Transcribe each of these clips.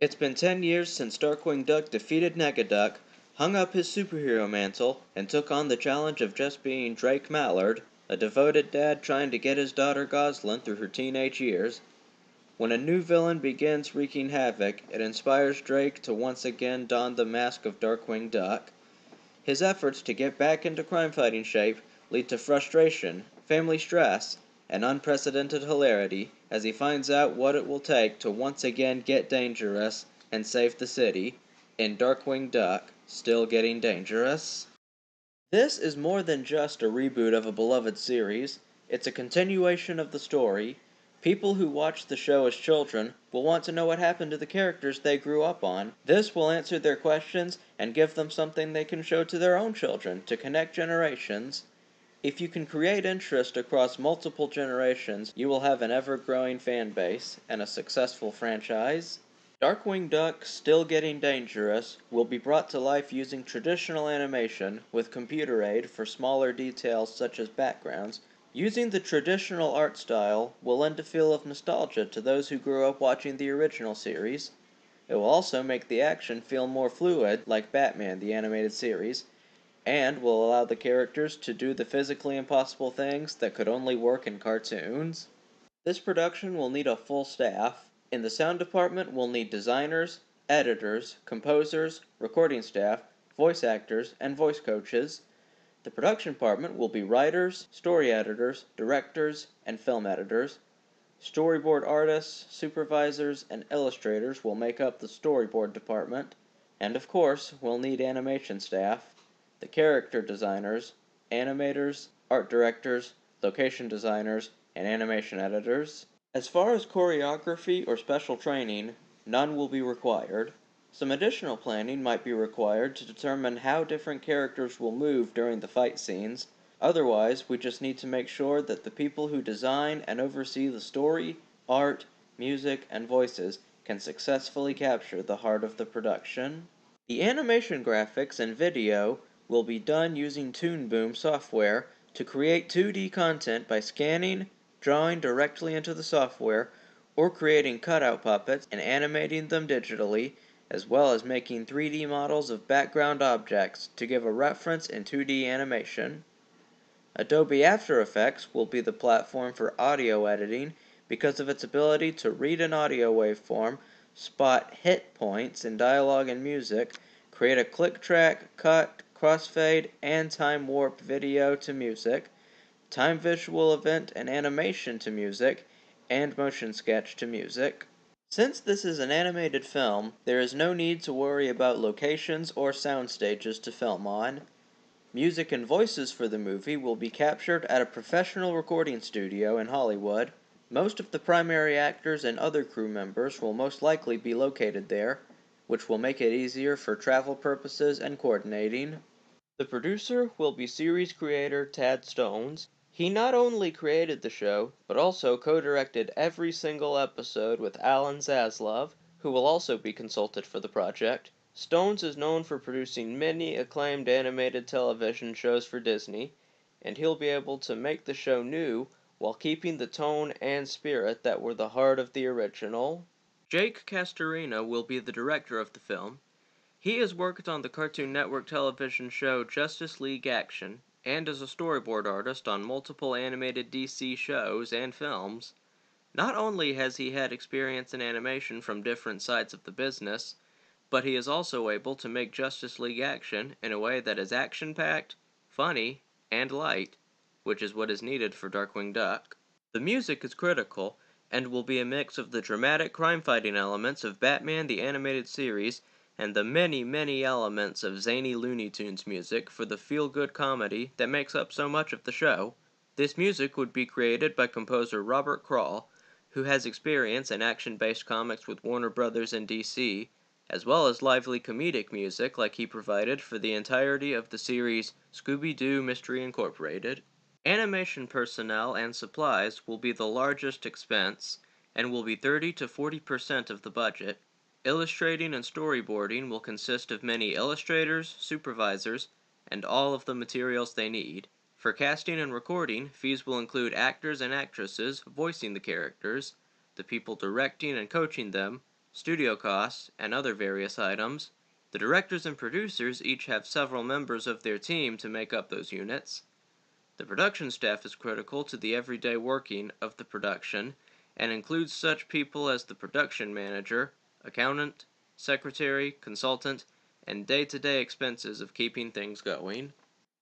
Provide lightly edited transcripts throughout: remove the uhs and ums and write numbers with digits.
It's been 10 years since Darkwing Duck defeated Negaduck, hung up his superhero mantle, and took on the challenge of just being Drake Mallard, a devoted dad trying to get his daughter Goslin through her teenage years. When a new villain begins wreaking havoc, it inspires Drake to once again don the mask of Darkwing Duck. His efforts to get back into crime-fighting shape lead to frustration, family stress, and unprecedented hilarity as he finds out what it will take to once again get dangerous and save the city in Darkwing Duck, Still Getting Dangerous. This is more than just a reboot of a beloved series, it's a continuation of the story. People who watched the show as children will want to know what happened to the characters they grew up on. This will answer their questions and give them something they can show to their own children to connect generations. If you can create interest across multiple generations, you will have an ever-growing fan base and a successful franchise. Darkwing Duck, Still Getting Dangerous will be brought to life using traditional animation with computer aid for smaller details such as backgrounds. Using the traditional art style will lend a feel of nostalgia to those who grew up watching the original series. It will also make the action feel more fluid, like Batman the Animated Series, and will allow the characters to do the physically impossible things that could only work in cartoons. This production will need a full staff. In the sound department, we'll need designers, editors, composers, recording staff, voice actors, and voice coaches. The production department will be writers, story editors, directors, and film editors. Storyboard artists, supervisors, and illustrators will make up the storyboard department. And of course, we'll need animation staff, the character designers, animators, art directors, location designers, and animation editors. As far as choreography or special training, none will be required. Some additional planning might be required to determine how different characters will move during the fight scenes. Otherwise, we just need to make sure that the people who design and oversee the story, art, music, and voices can successfully capture the heart of the production. The animation graphics and video will be done using Toon Boom software to create 2D content by scanning, drawing directly into the software, or creating cutout puppets and animating them digitally, as well as making 3D models of background objects to give a reference in 2D animation. Adobe After Effects will be the platform for audio editing because of its ability to read an audio waveform, spot hit points in dialogue and music, create a click track, cut, crossfade, and time warp video to music, time visual event and animation to music, and motion sketch to music. Since this is an animated film, there is no need to worry about locations or sound stages to film on. Music and voices for the movie will be captured at a professional recording studio in Hollywood. Most of the primary actors and other crew members will most likely be located there, which will make it easier for travel purposes and coordinating. The producer will be series creator Tad Stones. He not only created the show, but also co-directed every single episode with Alan Zaslov, who will also be consulted for the project. Stones is known for producing many acclaimed animated television shows for Disney, and he'll be able to make the show new while keeping the tone and spirit that were the heart of the original. Jake Castorina will be the director of the film. He has worked on the Cartoon Network television show Justice League Action, and is a storyboard artist on multiple animated DC shows and films. Not only has he had experience in animation from different sides of the business, but he is also able to make Justice League Action in a way that is action-packed, funny, and light, which is what is needed for Darkwing Duck. The music is critical, and will be a mix of the dramatic crime-fighting elements of Batman the Animated Series and the many, many elements of zany Looney Tunes music for the feel-good comedy that makes up so much of the show. This music would be created by composer Robert Krall, who has experience in action-based comics with Warner Brothers and DC, as well as lively comedic music like he provided for the entirety of the series Scooby-Doo Mystery Incorporated. Animation personnel and supplies will be the largest expense, and will be 30 to 40% of the budget. Illustrating and storyboarding will consist of many illustrators, supervisors, and all of the materials they need. For casting and recording, fees will include actors and actresses voicing the characters, the people directing and coaching them, studio costs, and other various items. The directors and producers each have several members of their team to make up those units. The production staff is critical to the everyday working of the production and includes such people as the production manager, accountant, secretary, consultant, and day-to-day expenses of keeping things going.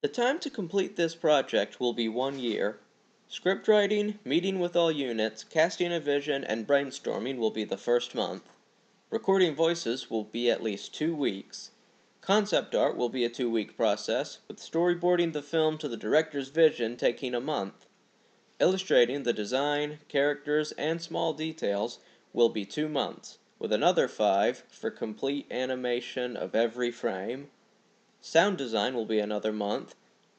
The time to complete this project will be 1 year. Script writing, meeting with all units, casting a vision, and brainstorming will be the first month. Recording voices will be at least 2 weeks. Concept art will be a 2-week process, with storyboarding the film to the director's vision taking a month. Illustrating the design, characters, and small details will be 2 months, with another 5 for complete animation of every frame. Sound design will be another month,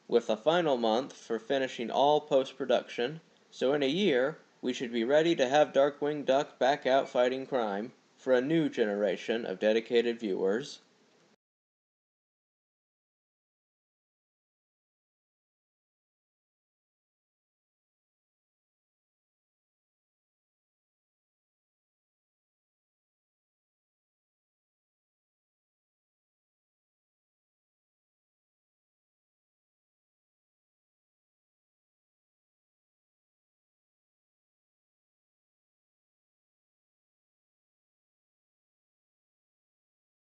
with a final month for finishing all post-production, so in a year, we should be ready to have Darkwing Duck back out fighting crime for a new generation of dedicated viewers.